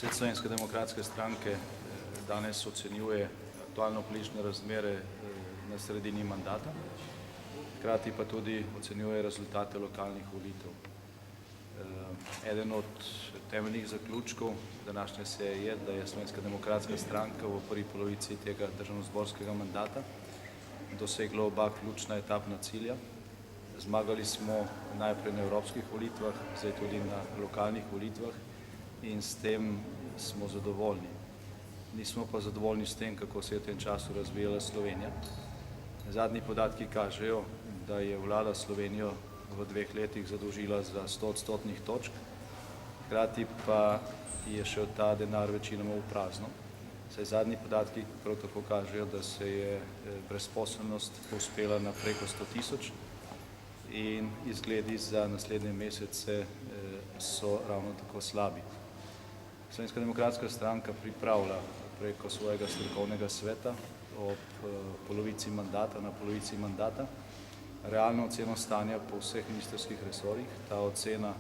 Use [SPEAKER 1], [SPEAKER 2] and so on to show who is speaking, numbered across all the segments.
[SPEAKER 1] Svet Slovenske demokratske stranke danes ocenjuje aktualno politične razmere na sredini mandata, hkrati pa tudi ocenjuje rezultate lokalnih volitev. Eden od temeljnih zaključkov današnje seje je, da je Slovenska demokratska stranka v prvi polovici tega državnozborskega mandata dosegla oba ključna etapna cilja. Zmagali smo najprej na evropskih volitvah, zdaj tudi na lokalnih volitvah in s tem smo zadovoljni. Nismo pa zadovoljni s tem, kako se je v tem času razvijala Slovenija. Zadnji podatki kažejo, da je vlada Slovenijo v 2 letih zadolžila za 100 % točk, hkrati pa je šel ta denar večinoma v prazno. Saj zadnji podatki prav tako kažejo, da se je brezposelnost povzpela na preko 100 000 in izgledi za naslednje mesece so ravno tako slabi. Slovenska demokratska stranka pripravlja preko svojega strokovnega sveta ob polovici mandata realno oceno stanja po vseh ministrskih resorjih. Ta ocena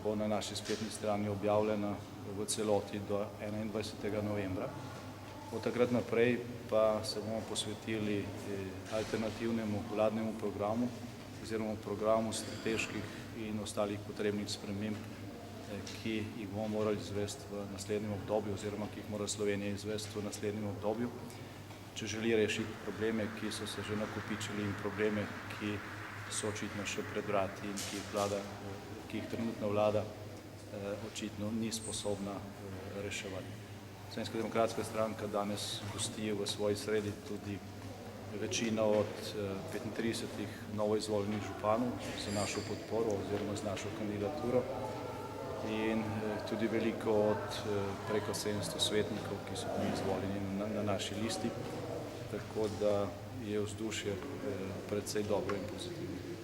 [SPEAKER 1] bo na naši spletni strani objavljena v celoti do 21. novembra. Od takrat naprej pa se bomo posvetili alternativnemu vladnemu programu oziroma programu strateških in ostalih potrebnih sprememb, ki jih bomo morali izvesti v naslednjem obdobju oziroma ki jih mora Slovenija izvesti v naslednjem obdobju, če želi rešiti probleme, ki so se že nakopičili in probleme, ki so očitno še pred vrati in ki jih trenutna vlada očitno ni sposobna reševati. Slovenska demokratska stranka danes gosti v svoji sredi tudi večino od 35 novoizvoljenih županov za našo podporo oziroma z našo kandidaturo in tudi veliko od preko 700 svetnikov, ki so bili izvoljeni na naši listi, tako da je vzdušje precej dobro in pozitivno.